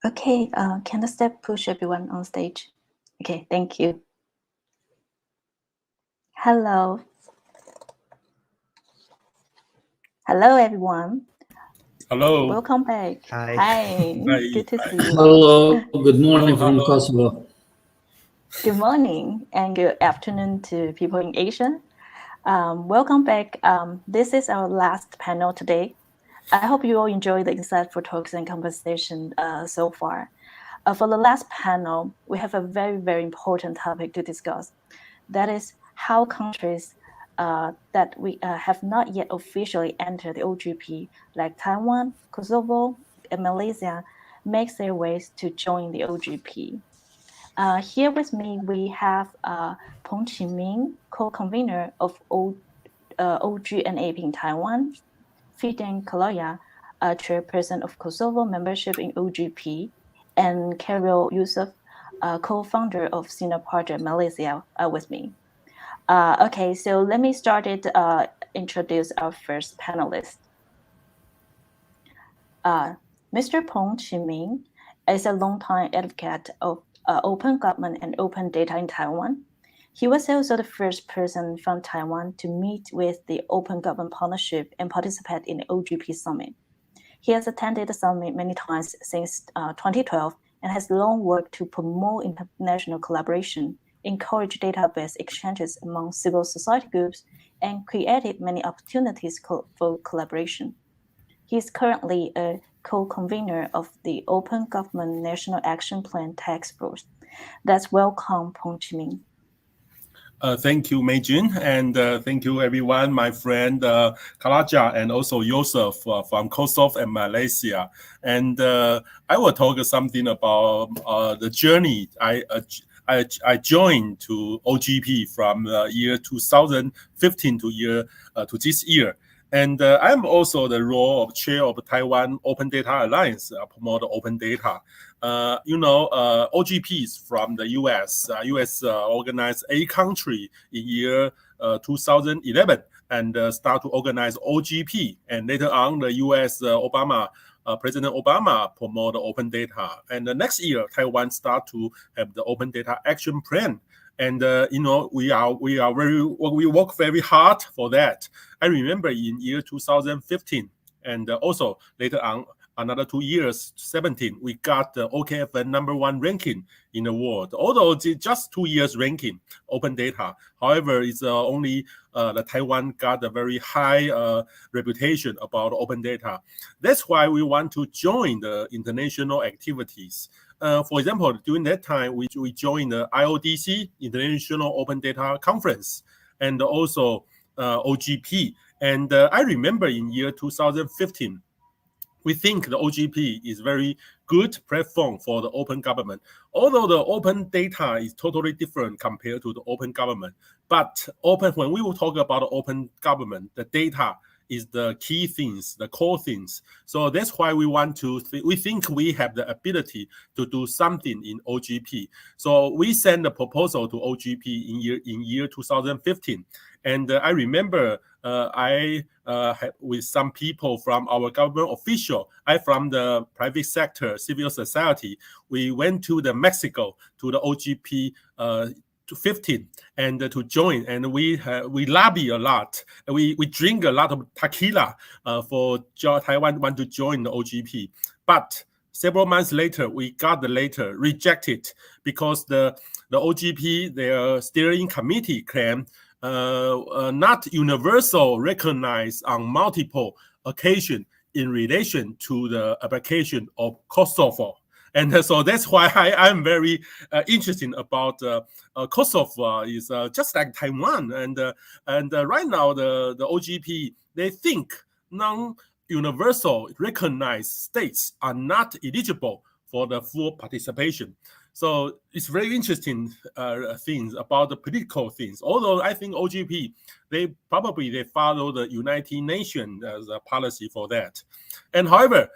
Okay, can the step push everyone on stage? Okay, thank you. Hello. Hello, everyone. Hello. Welcome back. Hi. Hi. Good to see you. Hello, good morning from Kosovo. Good morning and good afternoon to people in Asia. Welcome back. This is our last panel today. I hope you all enjoy the insightful talks and conversation so far. For the last panel, we have a very, very important topic to discuss. That is how countries that we have not yet officially entered the OGP, like Taiwan, Kosovo, and Malaysia, makes their ways to join the OGP. Here with me, we have Peng Qiming, co-convener of OGNAP in Taiwan, Fidan Kaloya, chairperson of Kosovo membership in OGP, and Carol Yusuf, co-founder of Sina Project Malaysia, with me. Okay, so let me start it. Introduce our first panelist. Mr. Peng Qiming is a longtime advocate of open government and open data in Taiwan. He was also the first person from Taiwan to meet with the Open Government Partnership and participate in the OGP Summit. He has attended the summit many times since 2012 and has long worked to promote international collaboration, encourage database exchanges among civil society groups, and created many opportunities for collaboration. He is currently a co-convener of the Open Government National Action Plan Task Force. Let's welcome Peng Qiming. Thank you, Meijin, and thank you, everyone, my friend Kalaja, and also Yosef from Kosovo and Malaysia. And I will talk something about the journey I joined to OGP from year 2015 to this year. And I'm also the role of chair of Taiwan Open Data Alliance, promote open data. OGP is from the U.S. U.S. organized a country in year 2011 and start to organize OGP. And later on, the U.S. President Obama promote open data. And the next year, Taiwan start to have the open data action plan. And we work very hard for that. I remember in year 2015, and also later on another 2 years, 17, we got the OKFN #1 ranking in the world. Although it's just 2 years ranking, open data. However, it's only the Taiwan got a very high reputation about open data. That's why we want to join the international activities. For example, during that time, we joined the IODC, International Open Data Conference, and also OGP. And I remember in year 2015, we think the OGP is very good platform for the open government. Although the open data is totally different compared to the open government, but when we will talk about open government, the data is the key things, the core things. So that's why we we think we have the ability to do something in OGP. So we sent a proposal to OGP in year 2015. And I remember I had with some people from our government official, from the private sector, civil society, we went to the Mexico, to the OGP to 15 and to join, and we lobby a lot. We drink a lot of tequila for Taiwan want to join the OGP. But several months later, we got the letter rejected because the OGP, their steering committee claimed not universal recognized on multiple occasions in relation to the application of Kosovo. And so that's why I'm very interested about Kosovo is just like Taiwan. And right now, the OGP, they think non-universal recognized states are not eligible for the full participation. So it's very interesting things about the political things. Although I think OGP, they follow the United Nations as a policy for that. And however,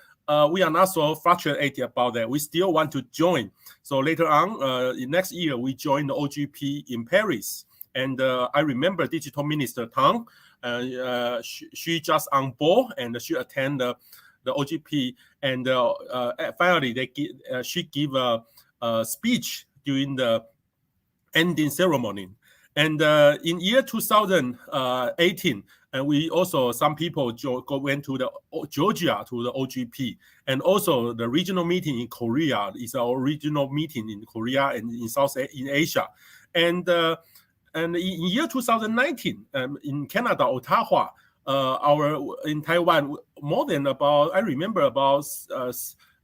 we are not so frustrated about that. We still want to join. So later on, next year, we join the OGP in Paris. And I remember Digital Minister Tang, she just on board and she attended the OGP, and finally she gave a speech during the ending ceremony. And in year 2018, and we also, some people went to the Georgia to the OGP, and also the regional meeting in Korea is our regional meeting in Korea and in Asia. And in year 2019, in Canada, Ottawa, in Taiwan, more than about, I remember about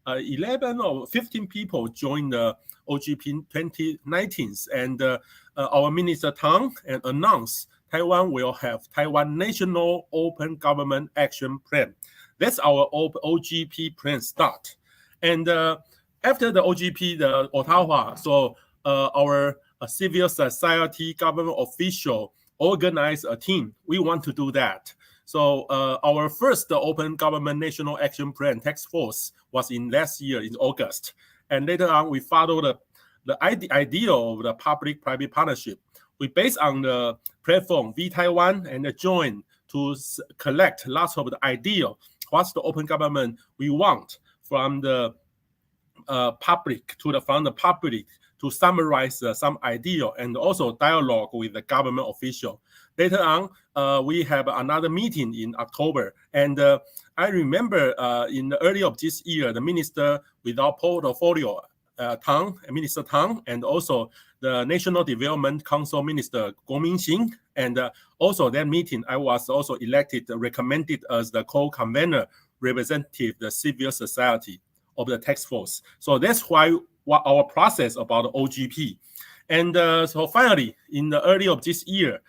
11 or 15 people joined the OGP in 2019, and our Minister Tang announced Taiwan will have Taiwan National Open Government Action Plan. That's our OGP plan start. And after the OGP, the Ottawa, so our civil society government official organized a team. We want to do that. So our first Open Government National Action Plan task force was in last year in August. And later on, we followed the idea of the public-private partnership. We based on the platform V-Taiwan and join to collect lots of the idea. What's the open government we want from the public to summarize some idea and also dialogue with the government official. Later on, we have another meeting in October. And I remember in the early of this year, the minister with our portfolio, Minister Tang, and also the National Development Council Minister Guo Mingxing, and also that meeting, I was also recommended as the co-convener representative the civil society of the task force. So that's why what our process about the OGP. And so finally, in the early of this year,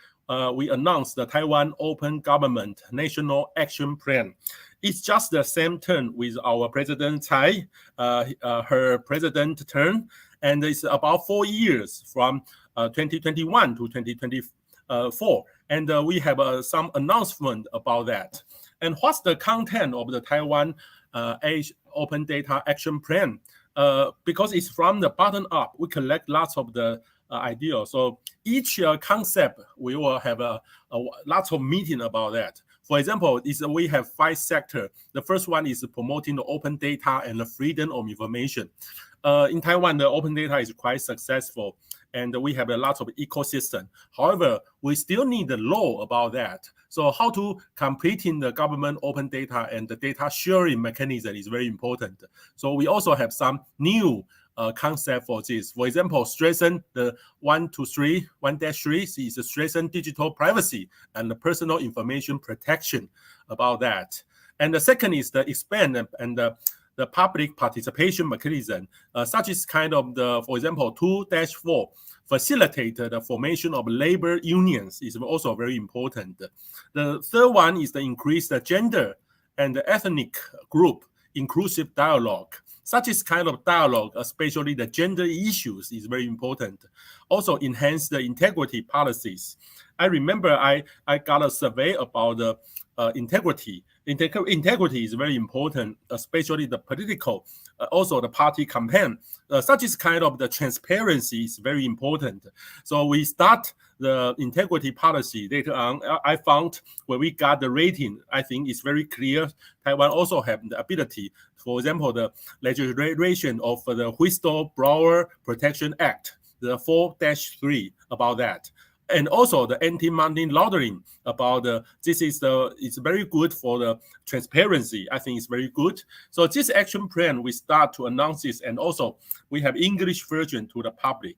we announced the Taiwan Open Government National Action Plan. It's just the same term with our President Tsai, her president term, and it's about 4 years from 2021 to 2024. And we have some announcement about that. And what's the content of the Taiwan Open Data Action Plan? Because it's from the bottom up, we collect lots of the ideas. So each concept, we will have lots of meeting about that. For example, we have 5 sectors. The first one is promoting the open data and the freedom of information. In Taiwan, the open data is quite successful, and we have a lot of ecosystem. However, we still need the law about that. So how to completing the government open data and the data sharing mechanism is very important. So we also have some new concept for this. For example, strengthen the 1-3 is to strengthen digital privacy and the personal information protection about that. And the second is the expand and the public participation mechanism, such as kind of the, for example, 2-4, facilitate the formation of labor unions is also very important. The third one is to increase the gender and the ethnic group inclusive dialogue. Such as kind of dialogue, especially the gender issues, is very important. Also enhance the integrity policies. I remember I got a survey about the integrity. Integrity is very important, especially the political, also the party campaign. Such as kind of the transparency is very important. So we start the integrity policy. Later on, I found when we got the rating, I think it's very clear. Taiwan also have the ability, for example, the legislation of the Whistleblower Protection Act, the 4-3 about that. And also the anti-money laundering about it's very good for the transparency. I think it's very good. So this action plan, we start to announce this, and also we have English version to the public.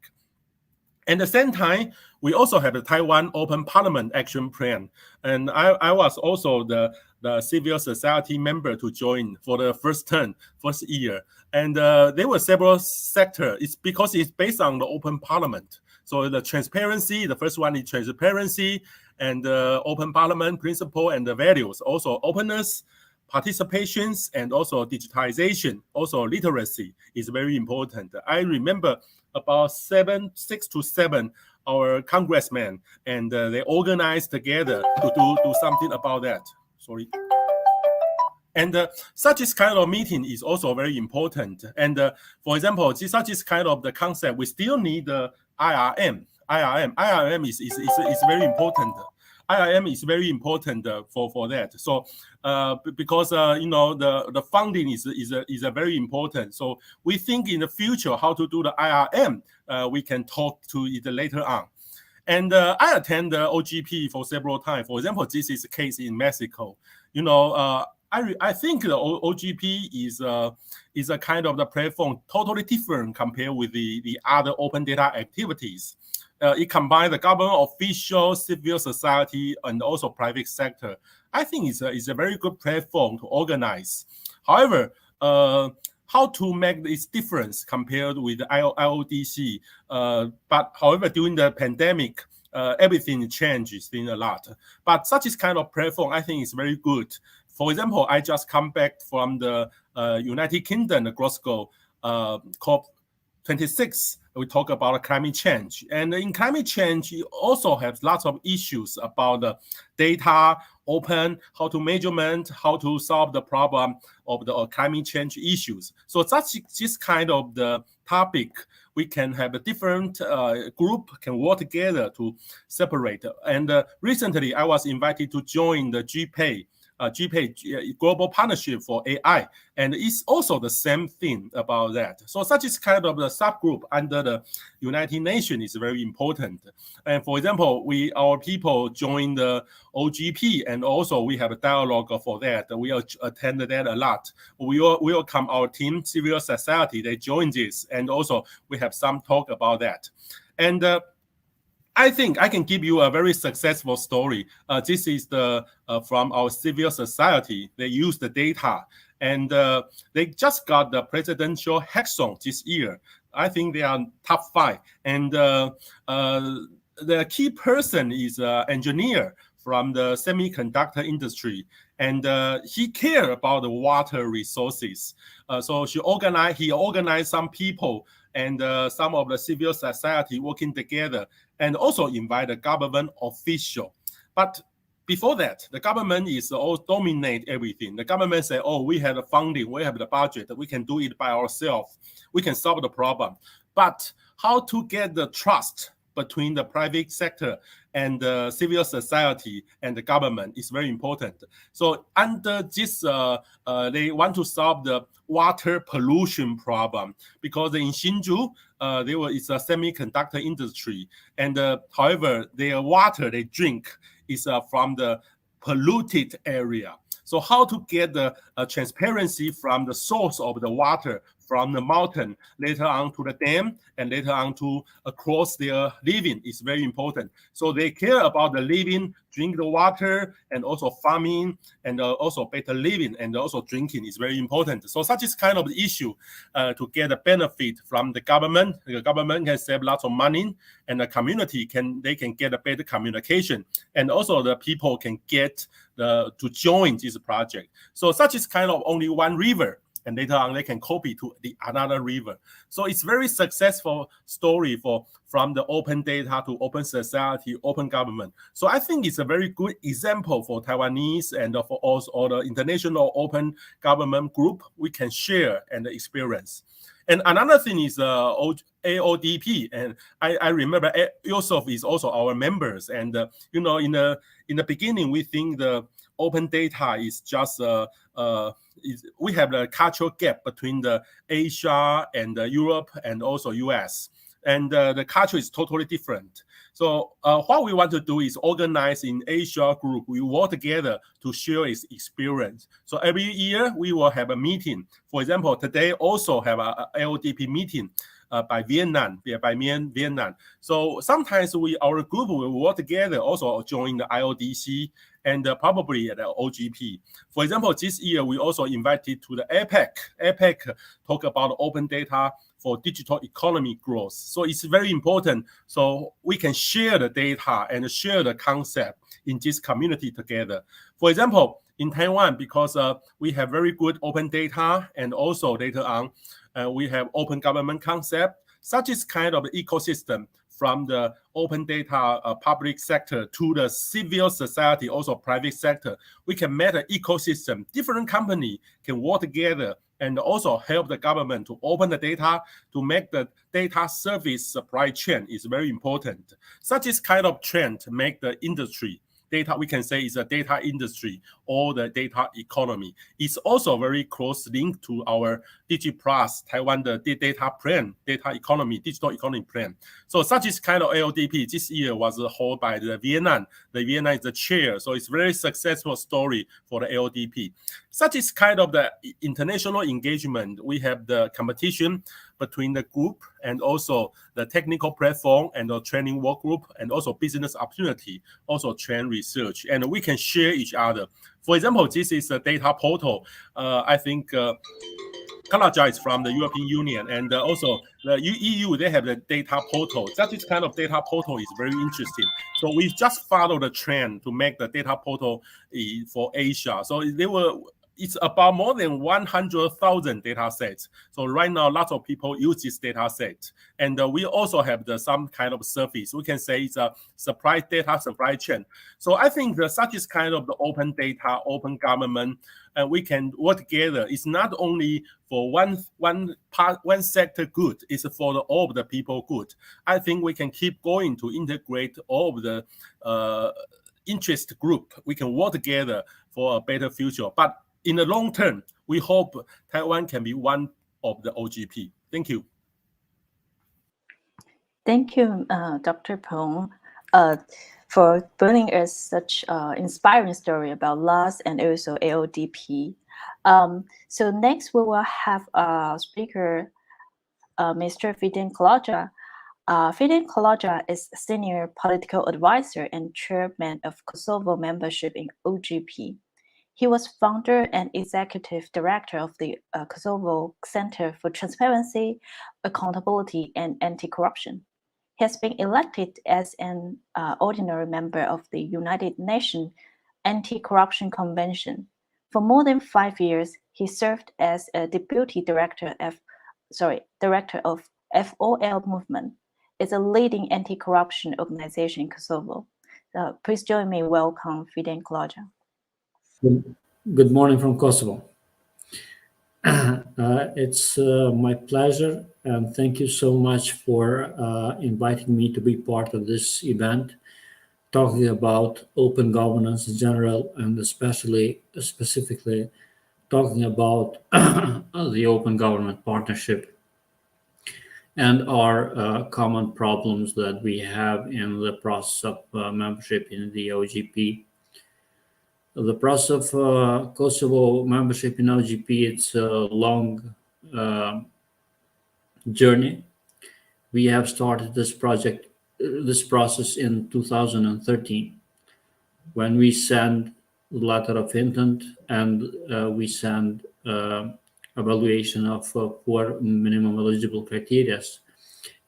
At the same time, we also have the Taiwan Open Parliament Action Plan. And I was also the civil society member to join for the first year. And there were several sectors. It's because it's based on the open parliament. So the transparency, the first one is transparency and open parliament principle and the values. Also openness, participations, and also digitization, also literacy is very important. I remember about 6 to 7 our congressmen, and they organized together to do something about that. Sorry. And such as kind of meeting is also very important. And for example, such as kind of the concept, we still need the IRM. IRM is very important. IIM is very important for that. So because the funding is a very important. So we think in the future how to do the IIM. We can talk to it later on. And I attend the OGP for several times. For example, this is a case in Mexico. I think the OGP is a kind of the platform totally different compared with the other open data activities. It combines the government official, civil society, and also private sector. I think it's a very good platform to organize. However, how to make this difference compared with the IODC? But however, during the pandemic, everything changes a lot. But such is kind of platform I think is very good. For example, I just come back from the United Kingdom, the Glasgow COP26. We talk about climate change. And in climate change, you also have lots of issues about the data, open, how to measurement, how to solve the problem of the climate change issues. So this kind of the topic, we can have a different group can work together to separate. And recently, I was invited to join the GPay Global Partnership for AI, and it's also the same thing about that. So such is kind of the subgroup under the United Nations is very important. And for example, our people join the OGP, and also we have a dialogue for that. We attend that a lot. We welcome our team, civil society, they join this, and also we have some talk about that. And I think I can give you a very successful story. This is from our civil society. They use the data, and they just got the presidential hackathon this year. I think they are top 5. And the key person is an engineer from the semiconductor industry, and he cared about the water resources. So he organized some people and some of the civil society working together, and also invite the government official. But before that, the government is all dominate everything. The government say, oh, we have the funding, we have the budget, we can do it by ourselves, we can solve the problem. But how to get the trust between the private sector and the civil society and the government is very important. So under this, they want to solve the water pollution problem, because in Hsinchu, it's a semiconductor industry, and however, their water they drink is from the polluted area. So how to get the transparency from the source of the water from the mountain, later on to the dam, and later on to across their living is very important. So they care about the living, drink the water, and also farming, and also better living, and also drinking is very important. So such is kind of the issue to get a benefit from the government. The government can save lots of money, and the community can get a better communication, and also the people can get to join this project. So such is kind of only one river, and later on they can copy to another river. So it's very successful story from the open data to open society, open government. So I think it's a very good example for Taiwanese and for all the international open government group. We can share and experience. And another thing is AODP, and I remember Yusuf is also our members. And in the beginning, we think the open data is just we have the cultural gap between the Asia and Europe and also US, and the culture is totally different. So what we want to do is organize in Asia group. We work together to share its experience. So every year we will have a meeting. For example, today also have a AODP meeting by Vietnam. So sometimes our group will work together, also join the IODC and probably at the OGP. For example, this year we also invited to the APEC. APEC talk about open data for digital economy growth. So it's very important. So we can share the data and share the concept in this community together. For example, in Taiwan, because we have very good open data, and also later on, we have open government concept. Such is kind of ecosystem from the open data public sector to the civil society, also private sector. We can make an ecosystem. Different company can work together and also help the government to open the data, to make the data service supply chain is very important. Such is kind of trend to make the industry data, we can say is a data industry or the data economy. It's also very close linked to our DigiPlus Taiwan the data plan, data economy, digital economy plan. So such is kind of LDP this year was held by the Vietnam. The Vietnam is the chair, so it's very successful story for the LDP. Such is kind of the international engagement. We have the competition between the group and also the technical platform and the training work group and also business opportunity, also trend research, and we can share each other. For example, this is a data portal. I think Kalaja is from the European Union, and also the EU, they have the data portal. That is kind of data portal is very interesting. So we just follow the trend to make the data portal for Asia. So it's about more than 100,000 data sets. So right now, lots of people use this data set. And we also have some kind of service. We can say it's a supply chain. So I think such is kind of the open data, open government, and we can work together. It's not only for one sector good, it's for all of the people good. I think we can keep going to integrate all of the interest group. We can work together for a better future. But in the long term, we hope Taiwan can be one of the OGP. Thank you. Thank you, Dr. Peng, for bringing us such inspiring story about LAS and also AODP. So next we will have a speaker, Mr. Fiden Kalaja. Fiden Kalaja is Senior Political Advisor and Chairman of Kosovo membership in OGP. He was founder and executive director of the Kosovo Center for Transparency, Accountability, and Anti-Corruption. He has been elected as an ordinary member of the United Nations Anti-Corruption Convention. For more than 5 years, he served as a deputy director of FOL Movement. It's a leading anti-corruption organization in Kosovo. Please join me in welcome Fiden Kalaja. Good morning from Kosovo. It's my pleasure, and thank you so much for inviting me to be part of this event, talking about open governance in general, and specifically talking about the Open Government Partnership and our common problems that we have in the process of membership in the OGP. The process of Kosovo membership in OGP, it's a long journey. We have started this process in 2013, when we sent the letter of intent and we sent evaluation of 4 minimum eligible criteria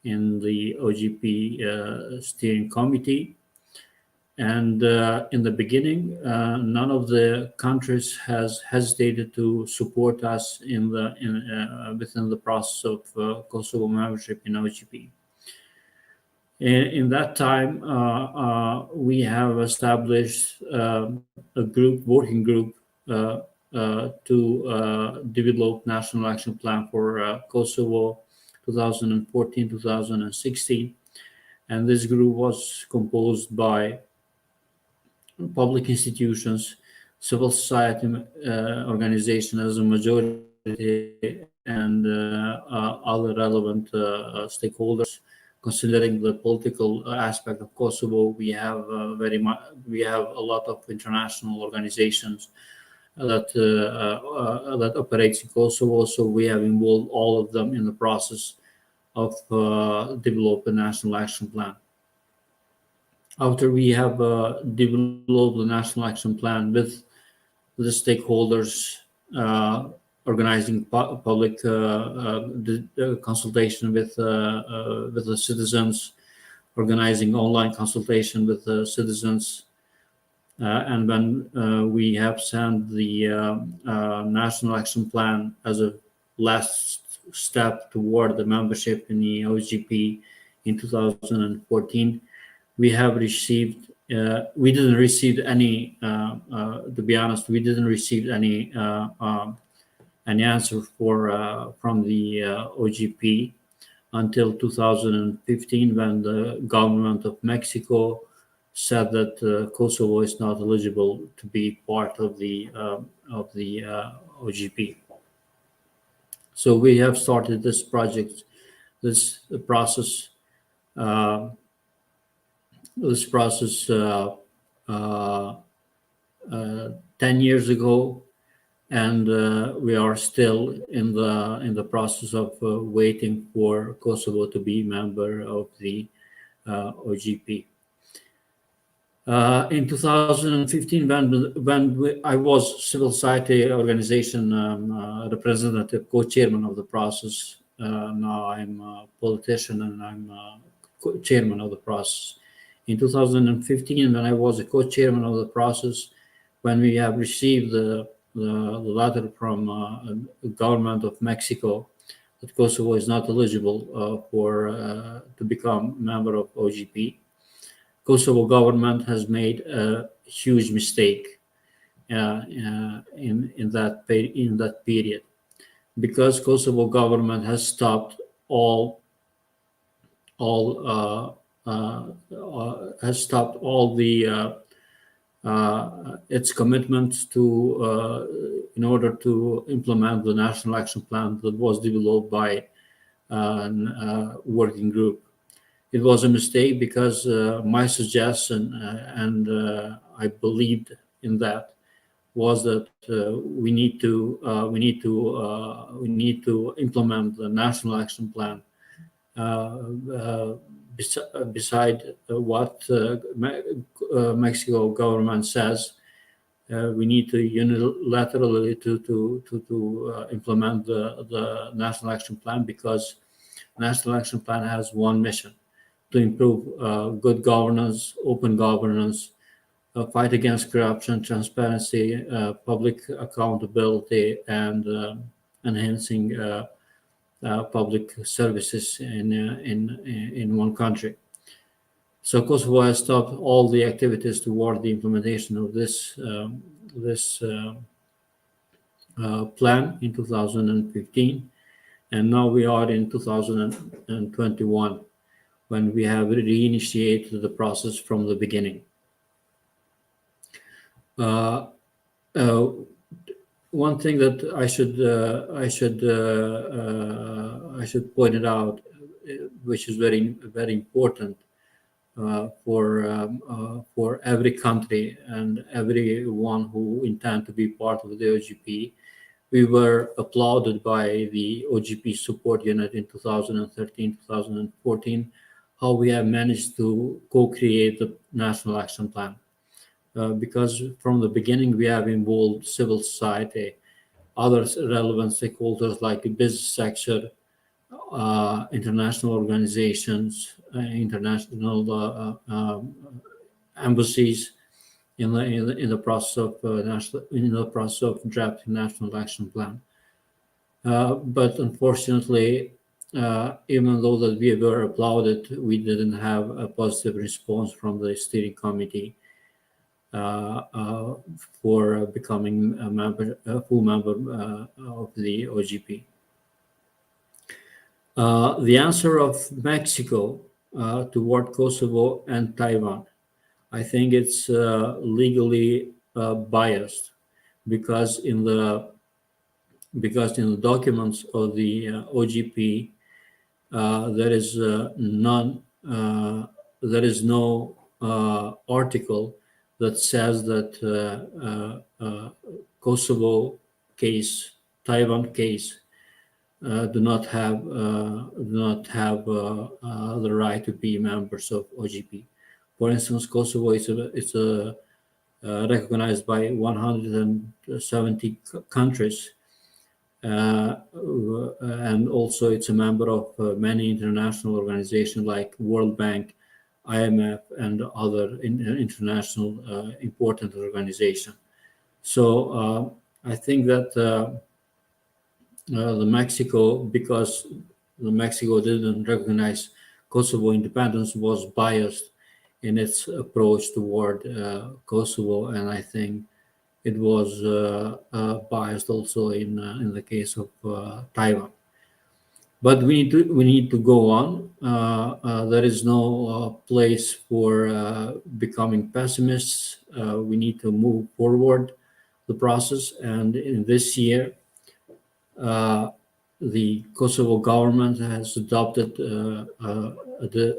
in the OGP steering committee. And in the beginning, none of the countries has hesitated to support us within the process of Kosovo membership in OGP. In that time, we have established a working group to develop national action plan for Kosovo 2014-2016, and this group was composed by public institutions, civil society organizations as a majority, and other relevant stakeholders. Considering the political aspect of Kosovo, we have a lot of international organizations that operates in Kosovo. So we have involved all of them in the process of developing a national action plan. After we have developed the national action plan with the stakeholders, organizing public consultation with the citizens, organizing online consultation with the citizens, and when we have sent the national action plan as a last step toward the membership in the OGP in 2014, we have received, we didn't receive any, to be honest, we didn't receive any answer from the OGP until 2015, when the government of Mexico said that Kosovo is not eligible to be part of the OGP. So we have started this project, this process 10 years ago, and we are still in the process of waiting for Kosovo to be member of the OGP. In 2015, when I was civil society organization representative, co-chairman of the process. Now I'm a politician and I'm chairman of the process. In 2015, when I was a co-chairman of the process, when we have received the letter from the government of Mexico that Kosovo is not eligible to become member of OGP, Kosovo government has made a huge mistake in that period, because Kosovo government has stopped all the its commitments to in order to implement the national action plan that was developed by a working group. It was a mistake because my suggestion, and I believed in that, was that we need to implement the national action plan. Beside what Mexico government says, we need to unilaterally to implement the national action plan, because national action plan has one mission: to improve good governance, open governance, fight against corruption, transparency, public accountability, and enhancing public services in one country. So Kosovo has stopped all the activities toward the implementation of this plan in 2015, and now we are in 2021 when we have reinitiated the process from the beginning. One thing that I should point it out, which is very important for every country and everyone who intend to be part of the OGP. We were applauded by the OGP support unit in 2013, 2014, how we have managed to co-create the national action plan. Because from the beginning we have involved civil society, other relevant stakeholders like the business sector, international organizations, international embassies in the process of drafting national action plan. But unfortunately, even though that we were applauded, we didn't have a positive response from the steering committee for becoming a full member of the OGP. The answer of Mexico toward Kosovo and Taiwan, I think it's legally biased, because in the documents of the OGP there is no article that says that Kosovo case, Taiwan case, do not have the right to be members of OGP. For instance, Kosovo is recognized by 170 countries, and also it's a member of many international organizations like World Bank, IMF, and other international important organizations. So I think that because Mexico didn't recognize Kosovo independence, was biased in its approach toward Kosovo, and I think it was biased also in the case of Taiwan. but we need to go on. There is no place for becoming pessimists. We need to move forward the process, and in this year, the Kosovo government has adopted a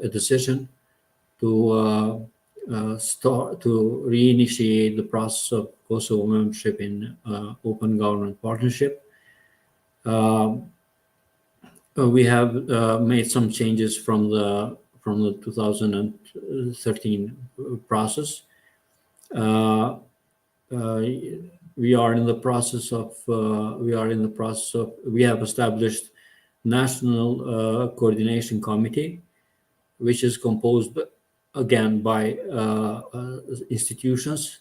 decision to start to reinitiate the process of Kosovo membership in Open Government Partnership. We have made some changes from the 2013 process. We have established National Coordination Committee, which is composed again by institutions,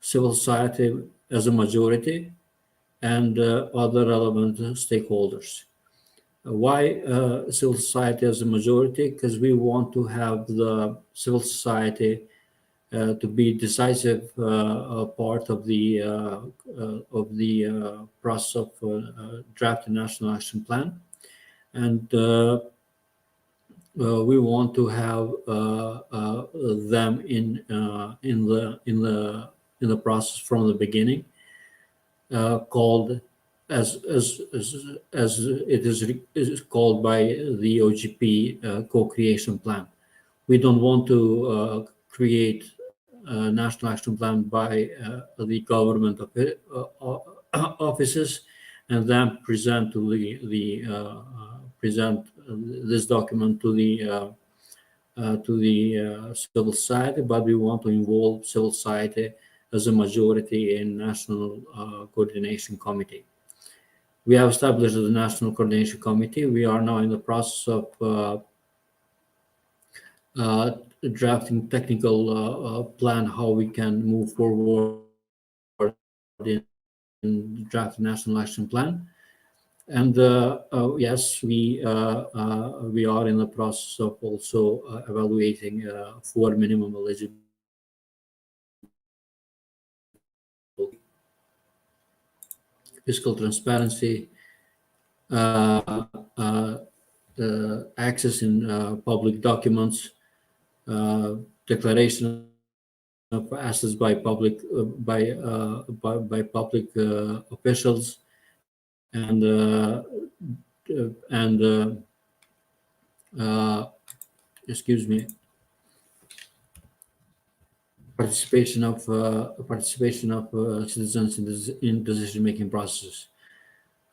civil society as a majority, and other relevant stakeholders. Why civil society as a majority? Because we want to have the civil society to be decisive part of the process of drafting national action plan, and we want to have them in the process from the beginning, called as it is called by the OGP co-creation plan. We don't want to create a national action plan by the government offices and then present this document to the civil society, but we want to involve civil society as a majority in National Coordination Committee. We have established the National Coordination Committee. We are now in the process of drafting technical plan how we can move forward in draft national action plan. And yes, we are in the process of also evaluating for minimum eligibility. Fiscal transparency, access in public documents, declaration of assets by public officials, and excuse me, participation of citizens in decision-making processes.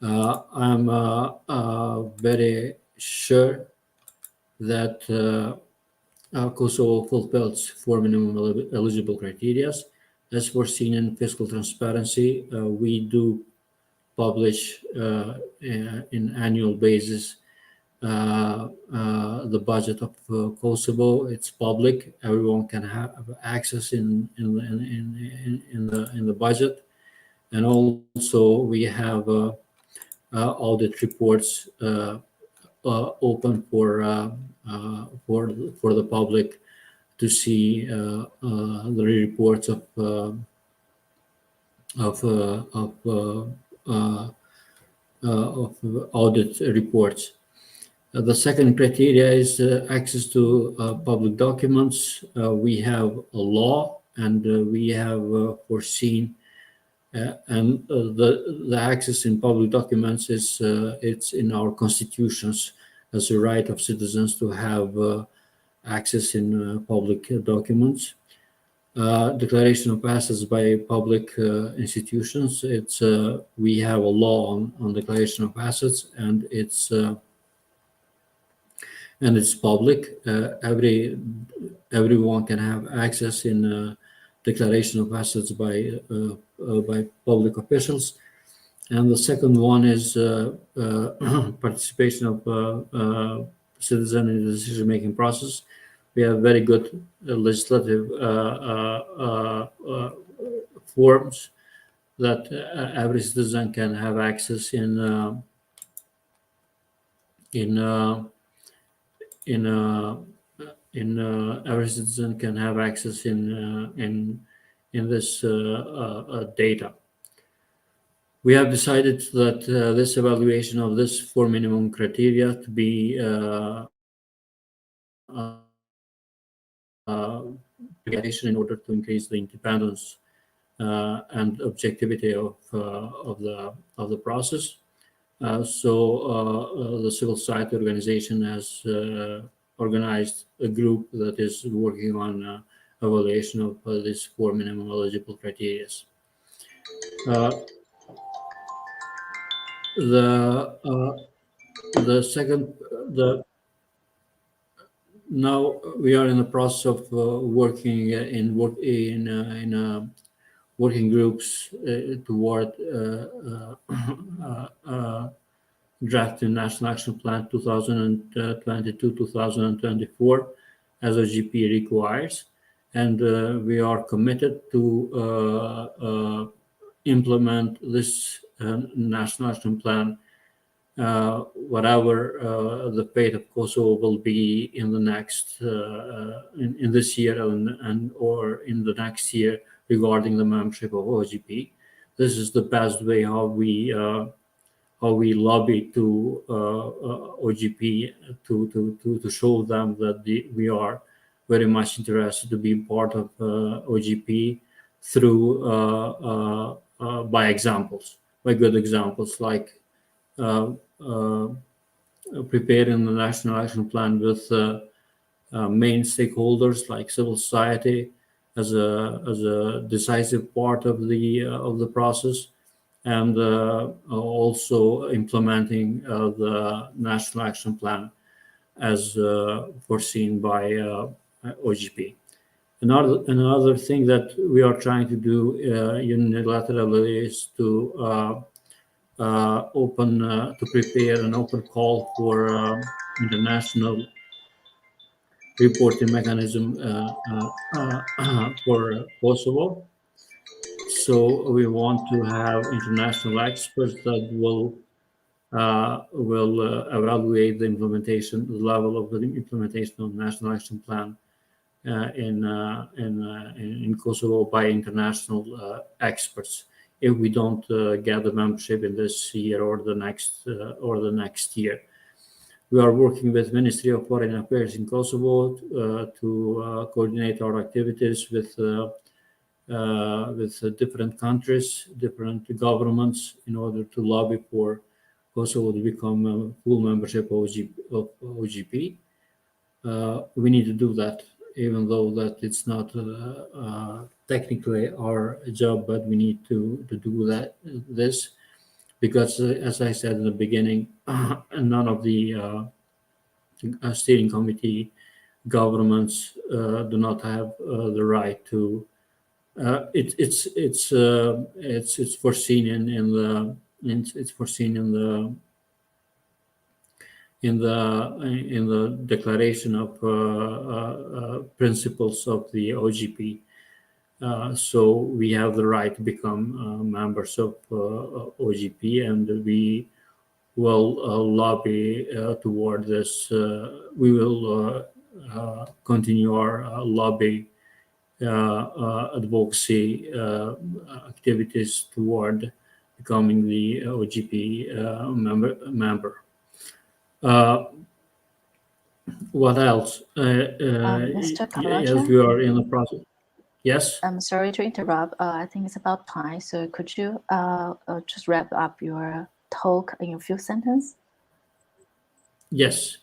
I'm very sure that Kosovo fulfills 4 minimum eligible criteria. As foreseen in fiscal transparency, we do publish in annual basis the budget of Kosovo. It's public; everyone can have access in the budget, and also we have audit reports open for the public to see the reports of audit reports. The second criteria is access to public documents. We have a law, and we have foreseen, and the access in public documents is it's in our constitutions as a right of citizens to have access in public documents. Declaration of assets by public institutions. It's we have a law on declaration of assets, and it's public. Everyone can have access in declaration of assets by public officials. And the second one is participation of citizen in the decision-making process. We have very good legislative forms that every citizen can have access in every citizen can have access in this data. We have decided that this evaluation of this 4 minimum criteria to be in order to increase the independence and objectivity of the process. So the civil society organization has organized a group that is working on evaluation of these 4 minimum eligible criteria. Now we are in the process of working in working groups toward drafting National Action Plan 2022-2024 as OGP requires, and we are committed to implement this National Action Plan, whatever the fate of Kosovo will be in the next in this year and or in the next year regarding the membership of OGP. This is the best way how we lobby to OGP to show them that we are very much interested to be part of OGP through by examples, by good examples, like preparing the National Action Plan with main stakeholders like civil society as a decisive part of the process, and also implementing the National Action Plan as foreseen by OGP. Another thing that we are trying to do unilaterally is to prepare an open call for international reporting mechanism for Kosovo. So we want to have international experts that will evaluate the implementation, the level of the implementation of the National Action Plan in Kosovo by international experts. If we don't get the membership in this year or the next year, we are working with Ministry of Foreign Affairs in Kosovo to coordinate our activities with different countries, different governments, in order to lobby for Kosovo to become a full membership of OGP. We need to do that, even though that it's not technically our job, but we need to do this, because as I said in the beginning, none of the steering committee governments do not have the right to. It's foreseen in the declaration of principles of the OGP. So we have the right to become members of OGP, and we will lobby toward this. We will continue our lobby advocacy activities toward becoming the OGP member. What else? Mr. Kalaja? As we are in the process. Yes? I'm sorry to interrupt. I think it's about time. So could you just wrap up your talk in a few sentences? Yes,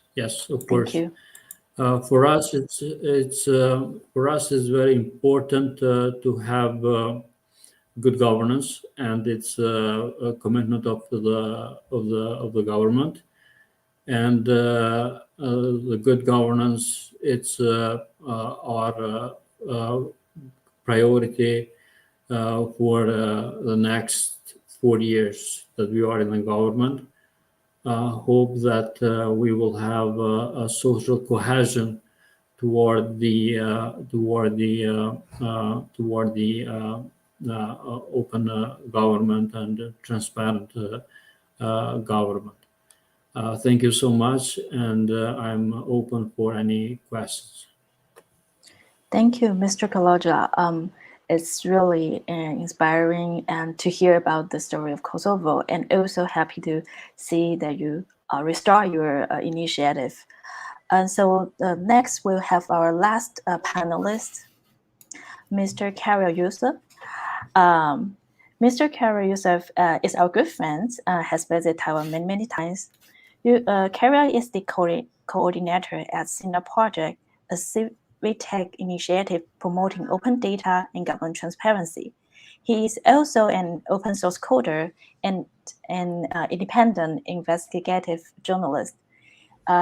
of course. Thank you. For us, it's very important to have good governance, and it's a commitment of the government. And the good governance, it's our priority for the next 4 years that we are in the government. Hope that we will have a social cohesion toward the open government and transparent government. Thank you so much, and I'm open for any questions. Thank you, Mr. Kalaja. It's really inspiring and to hear about the story of Kosovo, and also happy to see that you restart your initiative. And so next we'll have our last panelist, Mr. Karel Youssef. Mr. Karel Youssef is our good friend, has visited Taiwan many times. Karel is the coordinator at SINA Project, a civic tech initiative promoting open data and government transparency. He is also an open source coder and an independent investigative journalist.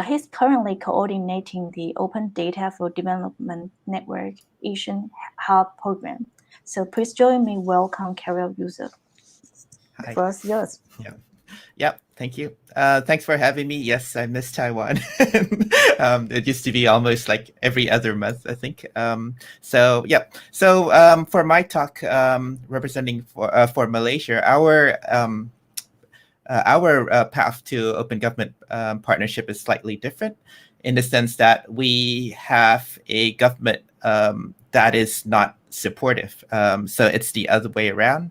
He's currently coordinating the Open Data for Development Network Asian Hub program. So please join me. Welcome, Karel Youssef. Hi. First, yours. Yep. Thank you. Thanks for having me. Yes, I miss Taiwan. It used to be almost like every other month, I think. So for my talk, representing for Malaysia, our path to open government partnership is slightly different in the sense that we have a government that is not supportive. So it's the other way around.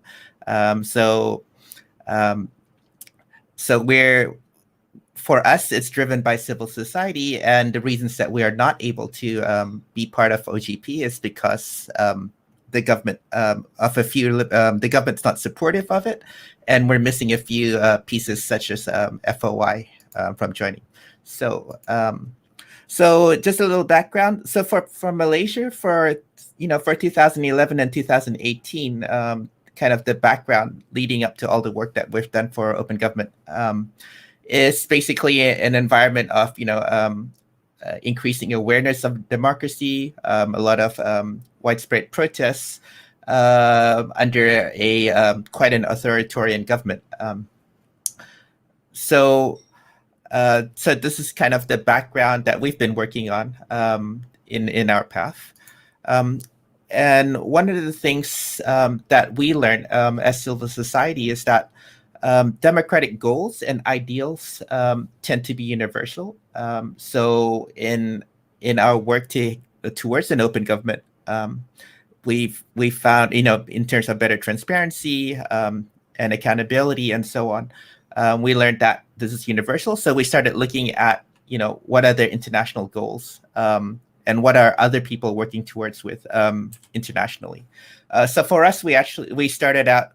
For us, it's driven by civil society, and the reasons that we are not able to be part of OGP is because the government the government's not supportive of it, and we're missing a few pieces such as FOI from joining. So just a little background. So for Malaysia, for 2011 and 2018, kind of the background leading up to all the work that we've done for open government is basically an environment of increasing awareness of democracy, a lot of widespread protests under a quite an authoritarian government. So this is kind of the background that we've been working on in our path. And one of the things that we learned as civil society is that democratic goals and ideals tend to be universal. So in our work towards an open government, we've found, in terms of better transparency and accountability and so on, we learned that this is universal. So we started looking at, what are the international goals and what are other people working towards with internationally. So for us, we started out,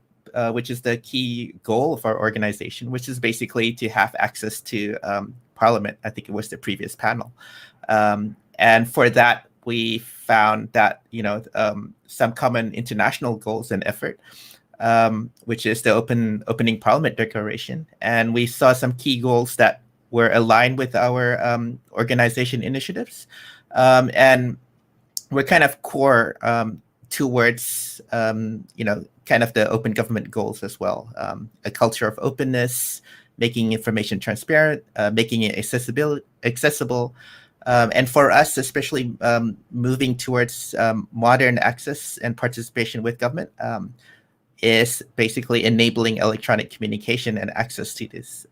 which is the key goal of our organization, which is basically to have access to Parliament. I think it was the previous panel. And for that, we found that, some common international goals and effort, which is the opening Parliament Declaration. And we saw some key goals that were aligned with our organization initiatives. And we're kind of core towards, kind of the open government goals as well. A culture of openness, making information transparent, making it accessible. And for us, especially moving towards modern access and participation with government is basically enabling electronic communication and access to this.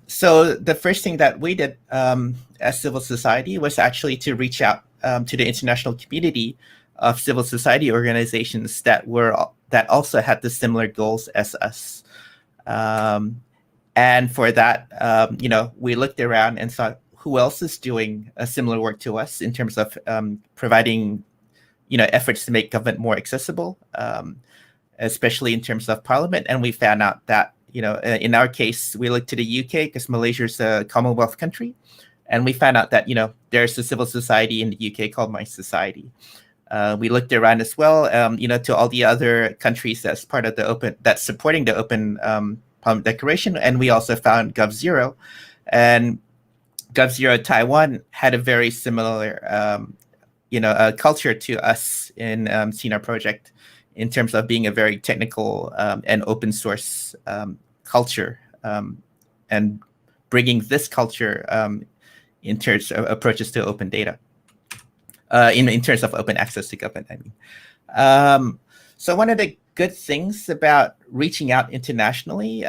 So the first thing that we did as civil society was actually to reach out to the international community of civil society organizations that also had the similar goals as us. And for that, we looked around and saw who else is doing a similar work to us in terms of providing, efforts to make government more accessible, especially in terms of Parliament. And we found out that, in our case, we looked to the UK because Malaysia is a Commonwealth country. And we found out that, there's a civil society in the UK called My Society. We looked around as well, to all the other countries that's part of that's supporting the Open Parliament Declaration. And we also found GovZero. And GovZero Taiwan had a very similar, culture to us in SINA Project in terms of being a very technical and open source culture and bringing this culture in terms of approaches to open data, in terms of open access to government, I mean. So one of the good things about reaching out internationally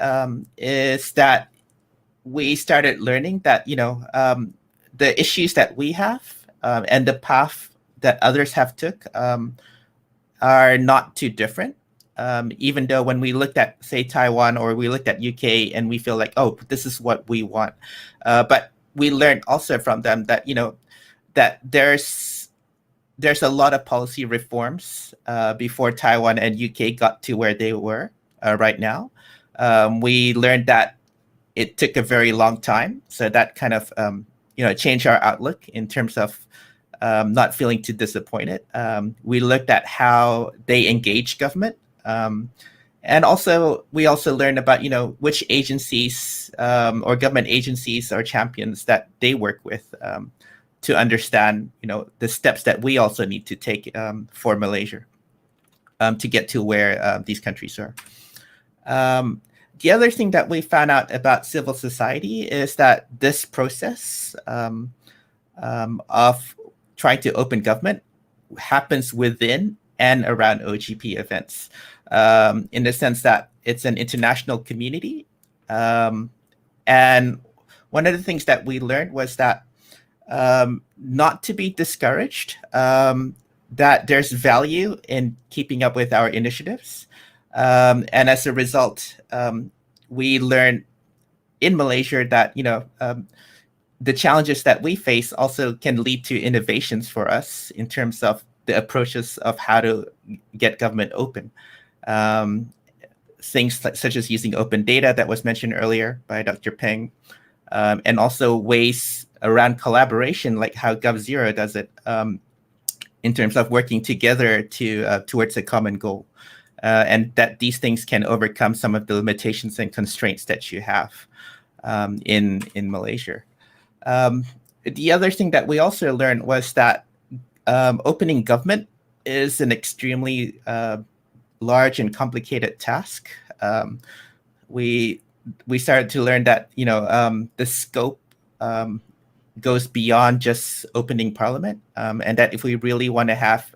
is that we started learning that, the issues that we have and the path that others have took are not too different. Even though when we looked at, say, Taiwan or we looked at UK and we feel like, oh, this is what we want. But we learned also from them that, that there's a lot of policy reforms before Taiwan and UK got to where they were right now. We learned that it took a very long time. So that kind of, changed our outlook in terms of not feeling too disappointed. We looked at how they engage government. And also, we also learned about, which agencies or government agencies are champions that they work with to understand, the steps that we also need to take for Malaysia to get to where these countries are. The other thing that we found out about civil society is that this process of trying to open government happens within and around OGP events, in the sense that it's an international community. And one of the things that we learned was that not to be discouraged, that there's value in keeping up with our initiatives. And as a result, we learned in Malaysia that, the challenges that we face also can lead to innovations for us in terms of the approaches of how to get government open. Things such as using open data that was mentioned earlier by Dr. Peng, and also ways around collaboration, like how GovZero does it, in terms of working together towards a common goal. And that these things can overcome some of the limitations and constraints that you have in Malaysia. The other thing that we also learned was that opening government is an extremely large and complicated task. We started to learn that the scope goes beyond just opening parliament, and that if we really want to have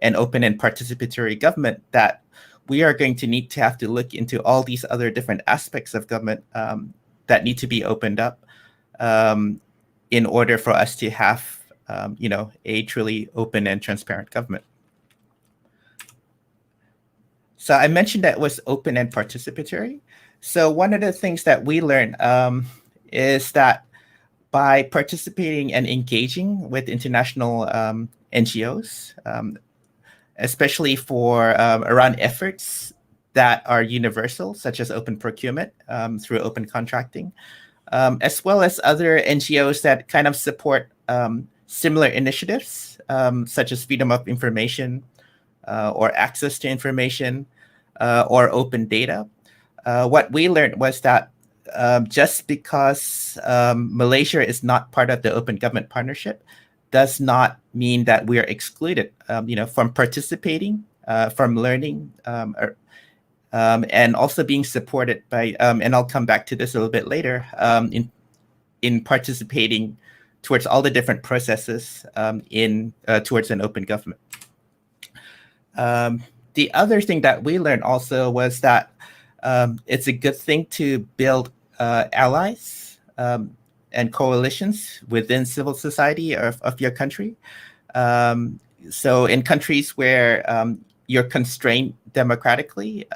an open and participatory government, that we are going to need to have to look into all these other different aspects of government that need to be opened up in order for us to have a truly open and transparent government. So I mentioned that it was open and participatory. So one of the things that we learned is that by participating and engaging with international NGOs, especially for around efforts that are universal, such as open procurement through open contracting, as well as other NGOs that kind of support similar initiatives, such as freedom of information or access to information or open data. What we learned was that just because Malaysia is not part of the Open Government Partnership does not mean that we are excluded, from participating, from learning, and also being supported by, and I'll come back to this a little bit later, in participating towards all the different processes towards an open government. The other thing that we learned also was that it's a good thing to build allies and coalitions within civil society of your country. So in countries where you're constrained democratically,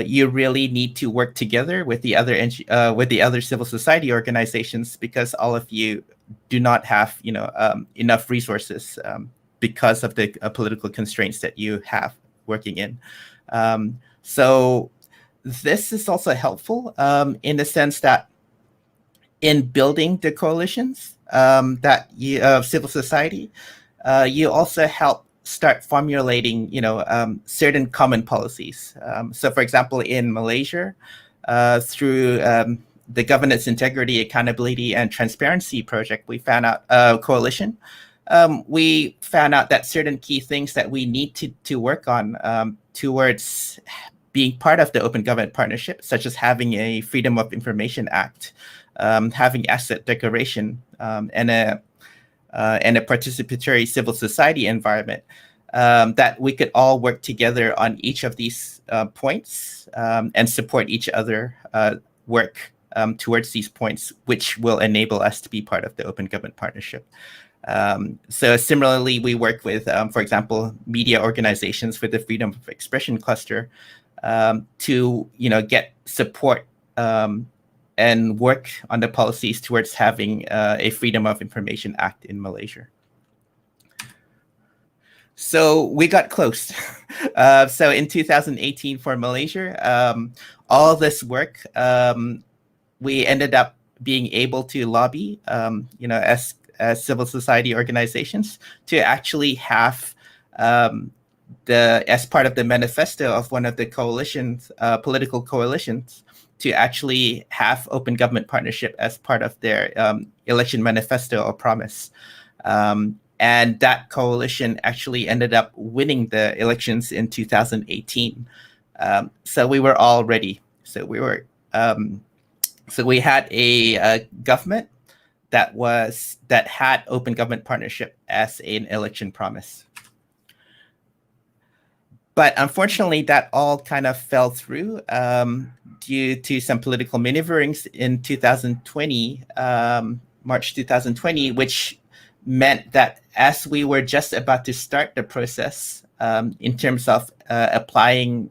you really need to work together with the other civil society organizations, because all of you do not have enough resources because of the political constraints that you have working in. So this is also helpful in the sense that in building the coalitions that civil society, you also help start formulating, certain common policies. So, for example, in Malaysia, through the Governance Integrity, Accountability, and Transparency Project, we found out coalition. We found out that certain key things that we need to work on towards being part of the Open Government Partnership, such as having a Freedom of Information Act, having asset declaration, and a participatory civil society environment, that we could all work together on each of these points and support each other work towards these points, which will enable us to be part of the Open Government Partnership. So similarly, we work with, for example, media organizations with the Freedom of Expression cluster to get support and work on the policies towards having a Freedom of Information Act in Malaysia. So we got close. So in 2018 for Malaysia, all this work, we ended up being able to lobby, as civil society organizations to actually have as part of the manifesto of one of the coalitions, political coalitions, to actually have open government partnership as part of their election manifesto or promise. And that coalition actually ended up winning the elections in 2018. So we were all ready. So we had a government that had open government partnership as an election promise. But unfortunately, that all kind of fell through due to some political maneuverings in 2020, March 2020, which meant that as we were just about to start the process in terms of applying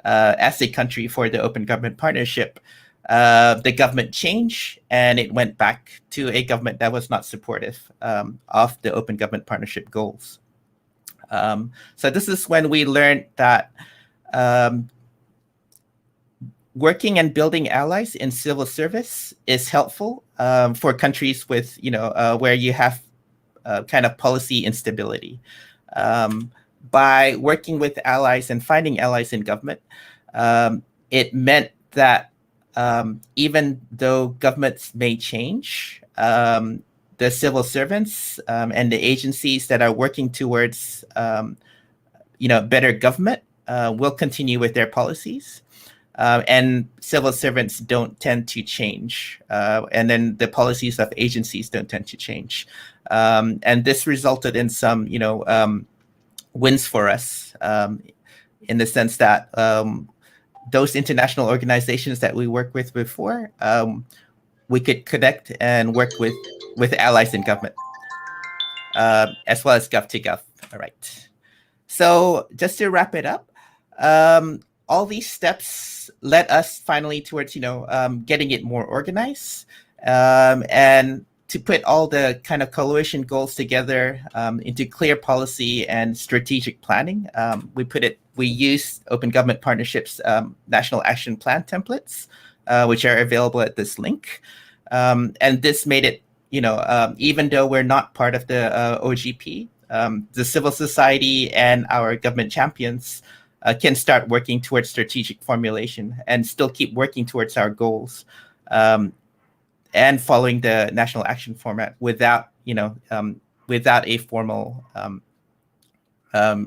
as a country for the open government partnership, the government changed and it went back to a government that was not supportive of the open government partnership goals. So this is when we learned that working and building allies in civil service is helpful for countries with, where you have kind of policy instability. By working with allies and finding allies in government, it meant that even though governments may change, the civil servants and the agencies that are working towards, better government will continue with their policies. And civil servants don't tend to change. And then the policies of agencies don't tend to change. And this resulted in some, wins for us in the sense that those international organizations that we worked with before, we could connect and work with allies in government, as well as gov to gov. All right. So just to wrap it up, all these steps led us finally towards, getting it more organized, and to put all the kind of coalition goals together into clear policy and strategic planning. We used Open Government Partnerships National Action Plan templates, which are available at this link. And this made it, even though we're not part of the OGP, the civil society and our government champions can start working towards strategic formulation and still keep working towards our goals, and following the national action format without a formal,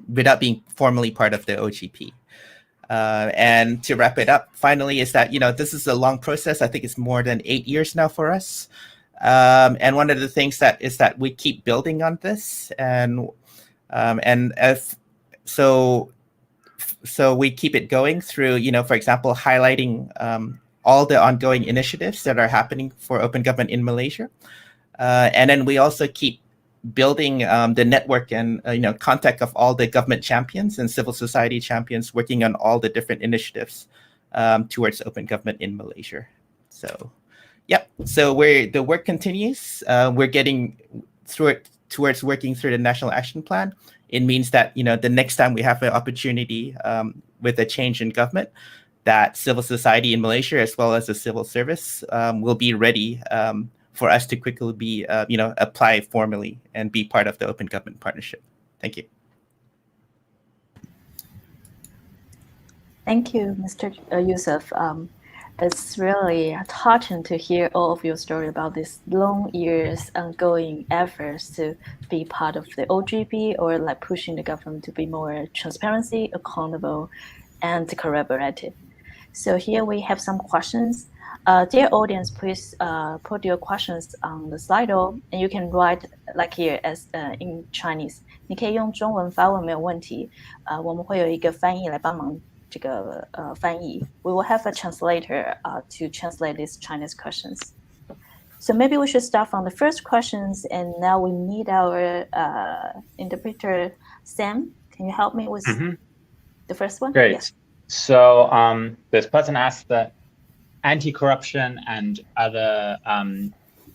without being formally part of the OGP. And to wrap it up, finally, is that, this is a long process. I think it's more than 8 years now for us. And one of the things is that we keep building on this, so we keep it going through, for example, highlighting all the ongoing initiatives that are happening for open government in Malaysia. And then we also keep building the network and contact of all the government champions and civil society champions working on all the different initiatives towards open government in Malaysia. So, yep. So the work continues. We're getting through it towards working through the National Action Plan. It means that the next time we have an opportunity with a change in government, that civil society in Malaysia as well as the civil service will be ready for us to quickly be, apply formally and be part of the Open Government Partnership. Thank you. Thank you, Mr. Youssef. It's really touching to hear all of your story about these long years ongoing efforts to be part of the OGP, or like pushing the government to be more transparency, accountable, and collaborative. So here we have some questions. Dear audience, please put your questions on the Slido, and you can write like here as in Chinese. 你可以用中文发问，没有问题。我们会有一个翻译来帮忙这个翻译。We will have a translator to translate these Chinese questions. So maybe we should start from the first questions, and now we need our interpreter, Sam. Can you help me with the first one? Great. Yes. So this person asked that anti-corruption and other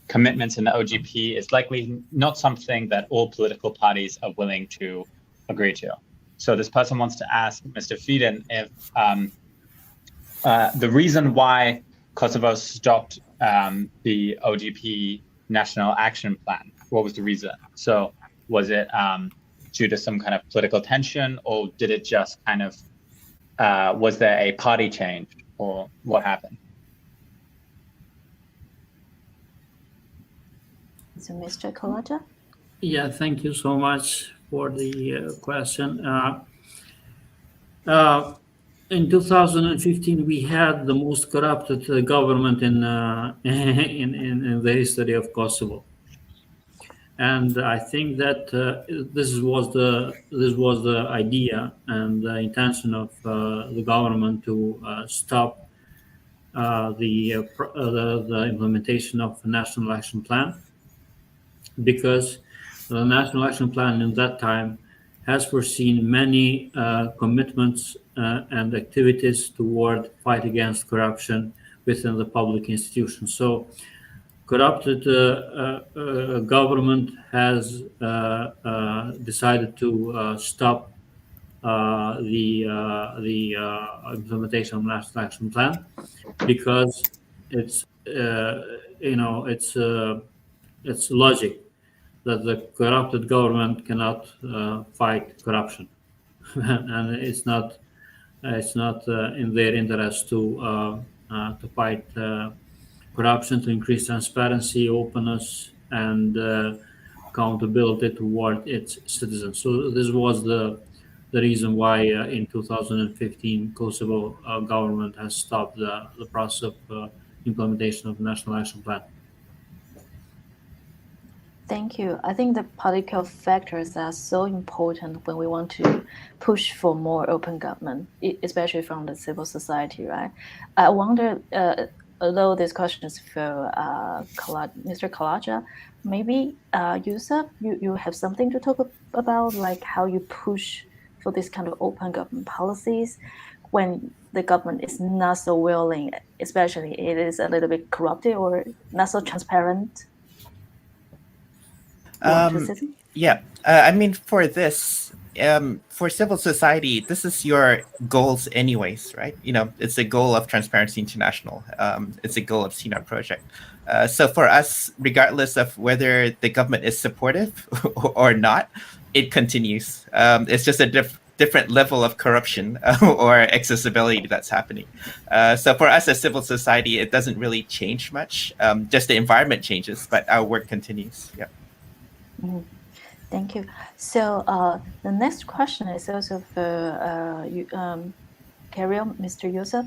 commitments in the OGP is likely not something that all political parties are willing to agree to. So this person wants to ask Mr. Fieden if the reason why Kosovo stopped the OGP National Action Plan, what was the reason? So was it due to some kind of political tension, or did it just kind of, was there a party change, or what happened? So Mr. Kalaja? Yeah, thank you so much for the question. In 2015, we had the most corrupted government in the history of Kosovo, and I think that this was the idea and the intention of the government to stop the implementation of the National Action Plan, because the National Action Plan in that time has foreseen many commitments and activities toward fight against corruption within the public institutions. So corrupted government has decided to stop the implementation of National Action Plan, because it's it's logic that the corrupted government cannot fight corruption, and it's not in their interest to fight corruption, to increase transparency, openness, and accountability toward its citizens. So this was the reason why in 2015 Kosovo government has stopped the process of implementation of the National Action Plan. Thank you. I think the political factors are so important when we want to push for more open government, especially from the civil society, right? I wonder, although this question is for Mr. Kalaja, maybe Yusuf, you have something to talk about, like how you push for this kind of open government policies when the government is not so willing, especially it is a little bit corrupted or not so transparent. Yeah, I mean, for this, for civil society, this is your goals anyways, right? You know, it's a goal of Transparency International. It's a goal of CNAR project. So for us, regardless of whether the government is supportive or not, it continues. It's just a different level of corruption or accessibility that's happening. So for us as civil society, it doesn't really change much. Just the environment changes, but our work continues. Yeah. Thank you. So the next question is also for carry on, Mr. Yusuf.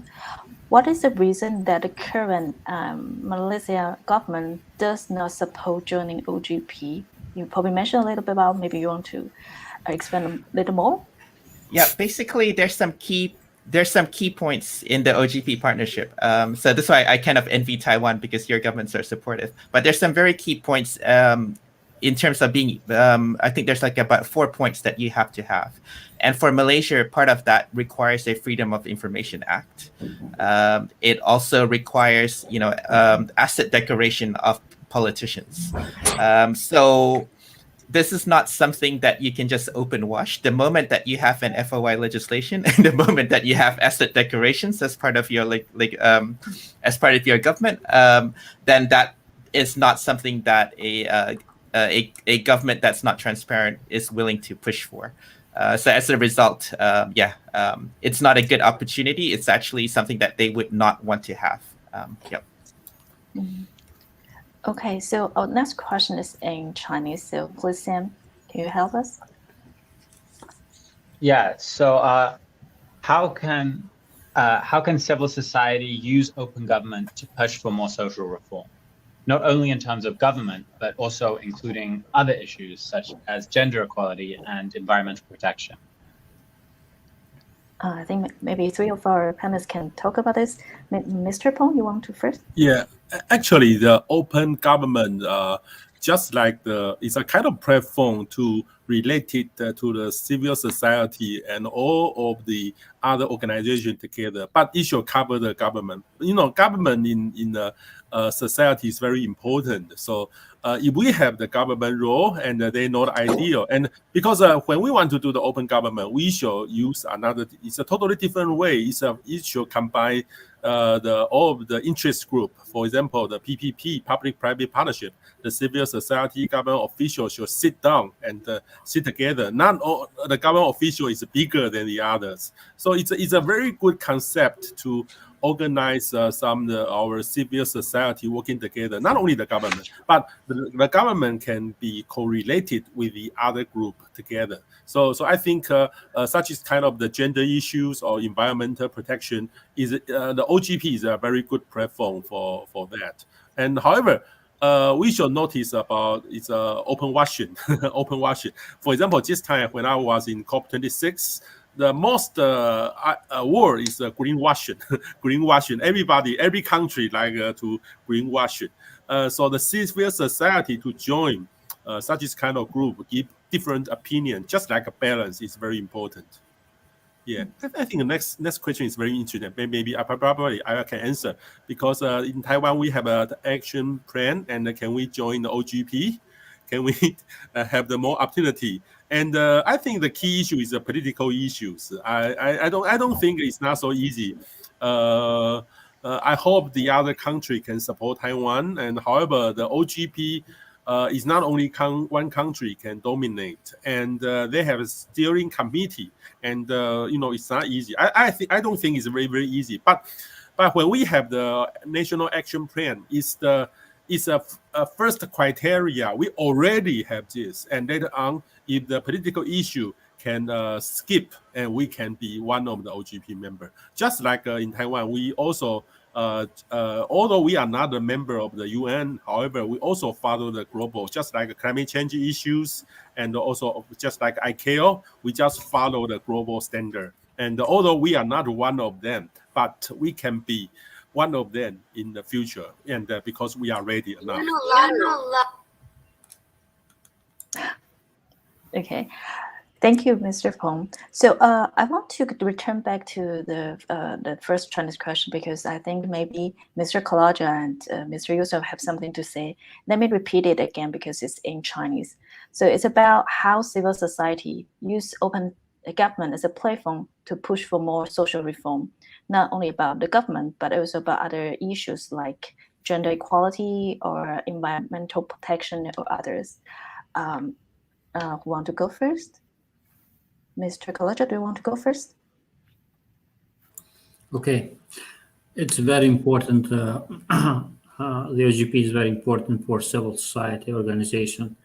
What is the reason that the current Malaysia government does not support joining OGP? You probably mentioned a little bit about, maybe you want to expand a little more? Yeah, basically there's some key points in the OGP partnership. So that's why I kind of envy Taiwan, because your governments are supportive. But there's some very key points in terms of being, I think there's like about 4 points that you have to have. And for Malaysia, part of that requires a Freedom of Information Act. It also requires, asset declaration of politicians. So this is not something that you can just open wash. The moment that you have an FOI legislation and the moment that you have asset declarations as part of your as part of your government, then that is not something that a government that's not transparent is willing to push for. So as a result, it's not a good opportunity. It's actually something that they would not want to have. Okay, so our next question is in Chinese. So please, Sam, can you help us? Yeah. So how can civil society use open government to push for more social reform? Not only in terms of government, but also including other issues such as gender equality and environmental protection. I think maybe three of our panelists can talk about this. Mr. Peng, you want to first? Yeah, actually, the open government, just like it's a kind of platform to relate it to the civil society and all of the other organizations together. But it should cover the government. Government in the society is very important. So if we have the government role and they know the ideal, and because when we want to do the open government, we should use it's a totally different way. It should combine all of the interest group. For example, the PPP, public-private partnership, the civil society government officials should sit down and sit together. Not all the government official is bigger than the others. So it's a very good concept to organize our civil society working together. Not only the government, but the government can be correlated with the other group together. So I think such is kind of the gender issues or environmental protection is the OGP is a very good platform for that. And however, we should notice about it's open washing. Open washing. For example, this time when I was in COP26, the most word is greenwashing. Greenwashing. Every country like to greenwash it. So the civil society to join such kind of group, give different opinion, just like a balance is very important. Yeah, I think the next question is very interesting. Maybe I can answer because in Taiwan we have an action plan, and can we join the OGP? Can we have the more opportunity? And I think the key issue is the political issues. I don't think it's not so easy. I hope the other country can support Taiwan. And however, the OGP is not only one country can dominate, and they have a steering committee. And it's not easy. I don't think it's very, very easy. But when we have the national action plan, it's a first criteria. We already have this, and later on, if the political issue can skip, and we can be one of the OGP member. Just like in Taiwan, we also, although we are not a member of the UN, however, we also follow the global, just like climate change issues, and also just like ICAO, we just follow the global standard. And although we are not one of them, but we can be one of them in the future, and because we are ready enough. Okay, thank you, Mr. Peng. So I want to return back to the first Chinese question because I think maybe Mr. Kalaja and Mr. Yusuf have something to say. Let me repeat it again because it's in Chinese. So it's about how civil society use open government as a platform to push for more social reform, not only about the government, but also about other issues like gender equality or environmental protection or others. Who want to go first? Mr. Kalaja, do you want to go first? Okay. It's very important. The OGP is very important for civil society organization,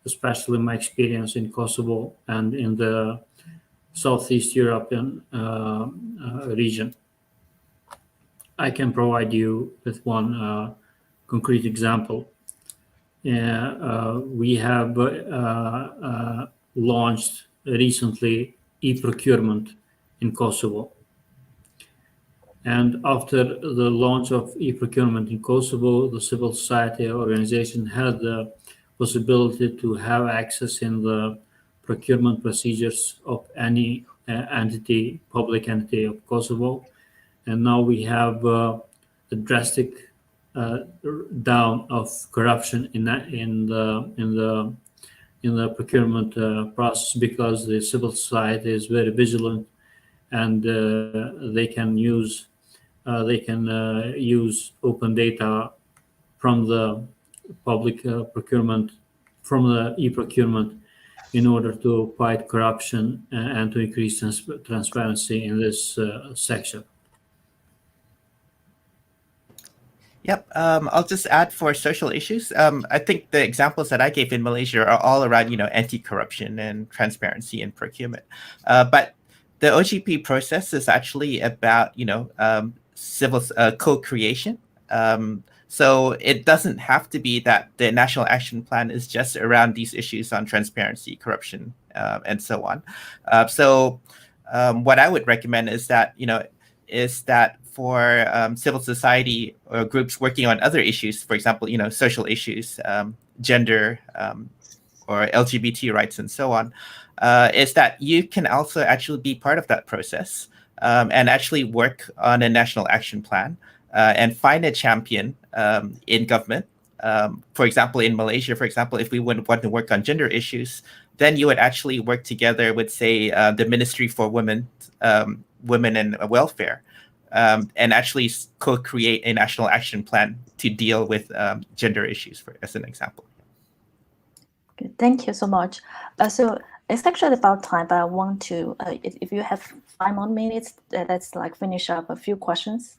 especially my experience in Kosovo and in the Southeast European region. I can provide you with one concrete example. We have launched recently e-procurement in Kosovo. And after the launch of e-procurement in Kosovo, the civil society organization had the possibility to have access in the procurement procedures of any entity, public entity of Kosovo. And now we have a drastic down of corruption in the procurement process because the civil society is very vigilant, and they can use open data from the public procurement, from the e-procurement, in order to fight corruption and to increase transparency in this section. Yep. I'll just add for social issues. I think the examples that I gave in Malaysia are all around, anti-corruption and transparency in procurement. But the OGP process is actually about, civil co-creation. So it doesn't have to be that the National Action Plan is just around these issues on transparency, corruption, and so on. what I would recommend is that for civil society or groups working on other issues, for example, social issues, gender, or LGBT rights and so on, is that you can also actually be part of that process and actually work on a national action plan and find a champion in government. For example, in Malaysia, if we would want to work on gender issues, then you would actually work together with, say, the Ministry for Women and Welfare, and actually co-create a national action plan to deal with gender issues, as an example. Good. Thank you so much. So it's actually about time, but I want to, if you have 5 more minutes, let's finish up a few questions.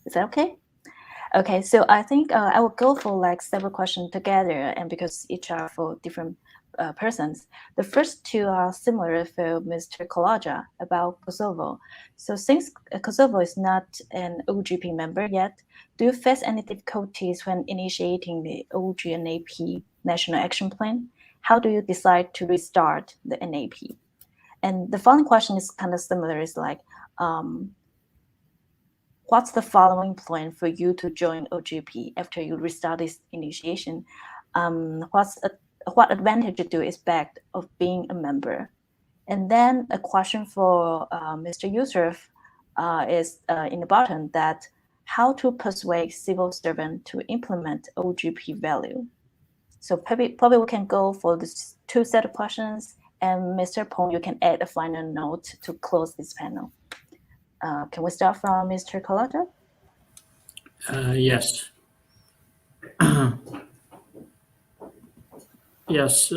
Is that okay? Okay, so I think I will go for several questions together, and because each are for different persons. The first 2 are similar for Mr. Kolaja about Kosovo. So since Kosovo is not an OGP member yet, do you face any difficulties when initiating the OGNAP National Action Plan? How do you decide to restart the NAP? And the following question is kind of similar. It's what's the following plan for you to join OGP after you restart this initiation? What advantage do you expect of being a member? And then a question for Mr. Yusuf is in the bottom, that how to persuade civil servants to implement OGP value. So probably we can go for this 2 set of questions, and Mr. Pong, you can add a final note to close this panel. Can we start from Mr. Kolaja? Yes. Yes.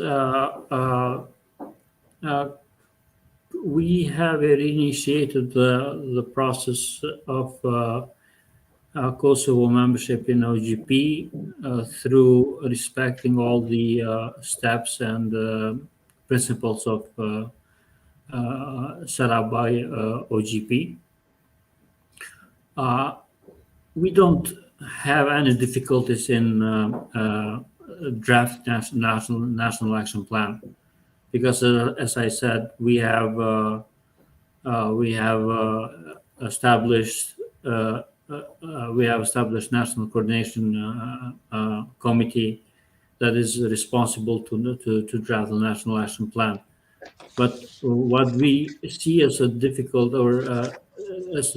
We have initiated the process of Kosovo membership in OGP through respecting all the steps and principles of set up by OGP. We don't have any difficulties in draft national action plan, because as I said, we have established national coordination committee that is responsible to draft the national action plan. But what we see as a difficult as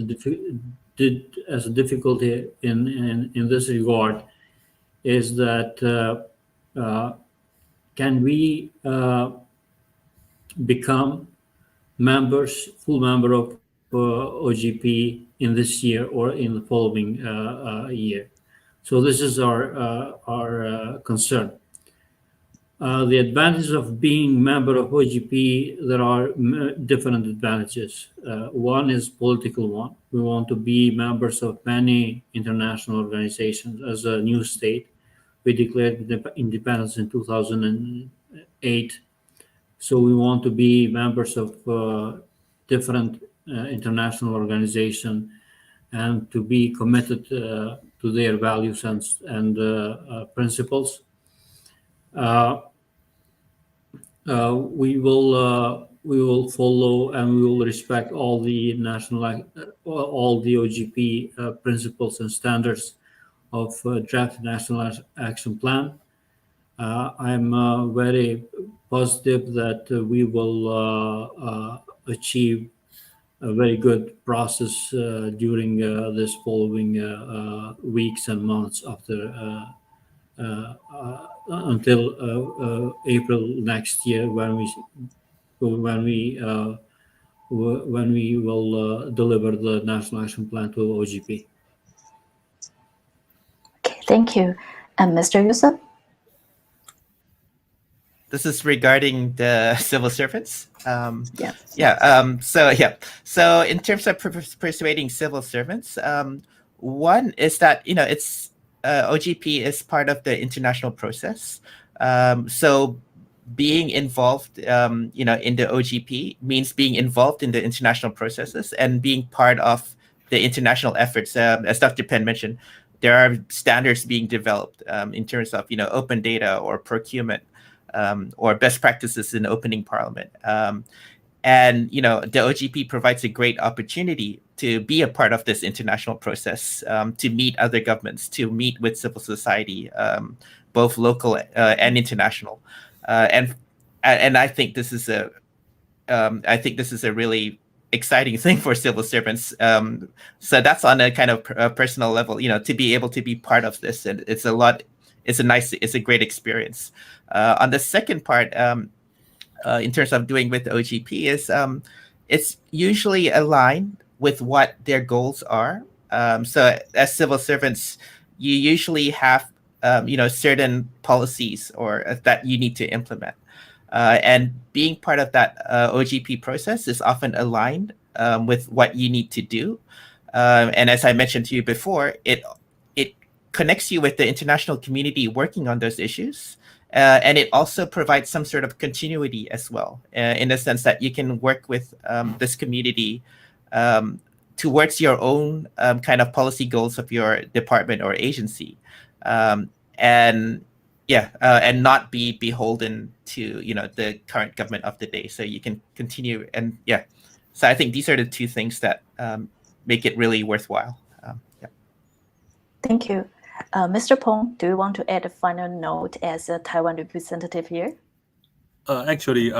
a difficulty in this regard is that can we become full member of OGP in this year or in the following year? So this is our concern. The advantage of being member of OGP, there are different advantages. One is political one. We want to be members of many international organizations. As a new state, we declared independence in 2008. So we want to be members of different international organizations and to be committed to their values and principles. We will follow and we will respect all the OGP principles and standards of draft national action plan. I'm very positive that we will achieve a very good process during this following weeks and months after until April next year, when we will deliver the national action plan to OGP. Okay, thank you. And Mr. Yusuf? This is regarding the civil servants. Yes. So in terms of persuading civil servants, one is that it's OGP is part of the international process. So being involved, in the OGP means being involved in the international processes and being part of the international efforts. As Dr. Penn mentioned, there are standards being developed in terms of open data or procurement or best practices in opening parliament. And the OGP provides a great opportunity to be a part of this international process, to meet other governments, to meet with civil society, both local and international. And I think this is a really exciting thing for civil servants. So that's on a kind of personal level, to be able to be part of this, and it's a great experience. On the second part, in terms of doing with OGP, is it's usually aligned with what their goals are. So as civil servants, you usually have certain policies or that you need to implement. And being part of that OGP process is often aligned with what you need to do. And as I mentioned to you before, it connects you with the international community working on those issues. And it also provides some sort of continuity as well, in the sense that you can work with this community towards your own kind of policy goals of your department or agency. And not be beholden to the current government of the day, so you can continue. And so I think these are the two things that make it really worthwhile. Thank you. Mr. Peng, do you want to add a final note as a Taiwan representative here? Actually,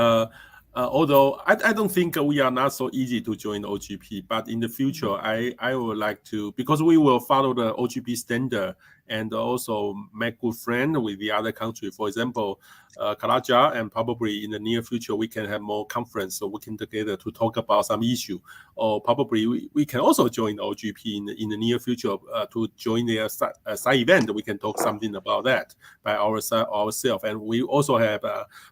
although I don't think we are not so easy to join OGP, but in the future, I would like to, because we will follow the OGP standard and also make good friends with the other country. For example, Karaja, and probably in the near future, we can have more conference, so we can together to talk about some issue. Or probably we can also join OGP in the near future to join their side event. We can talk something about that by ourselves. And we also have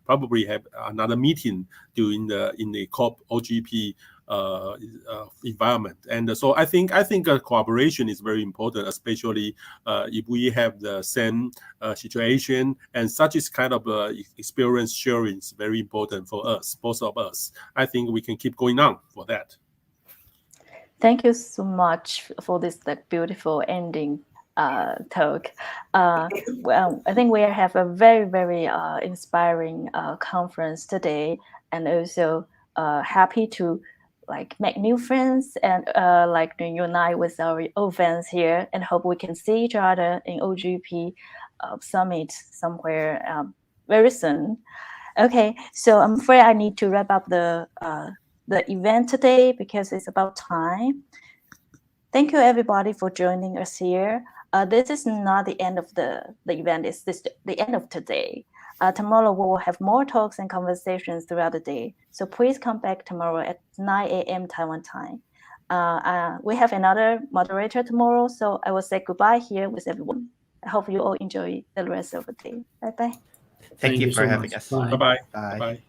probably have another meeting in the COP OGP environment. And so I think cooperation is very important, especially if we have the same situation, and such is kind of experience sharing is very important for us, both of us. I think we can keep going on for that. Thank you so much for this beautiful ending talk. Well, I think we have a very, very inspiring conference today, and also happy to make new friends and unite with our old friends here, and hope we can see each other in OGP summit somewhere very soon. Okay, so I'm afraid I need to wrap up the event today because it's about time. Thank you everybody for joining us here. This is not the end of the event, it's the end of today. Tomorrow we will have more talks and conversations throughout the day. So please come back tomorrow at 9 a.m. Taiwan time. We have another moderator tomorrow, so I will say goodbye here with everyone. I hope you all enjoy the rest of the day. Bye-bye. Thank you for so having much. us. Bye. Bye-bye. Bye. Bye-bye.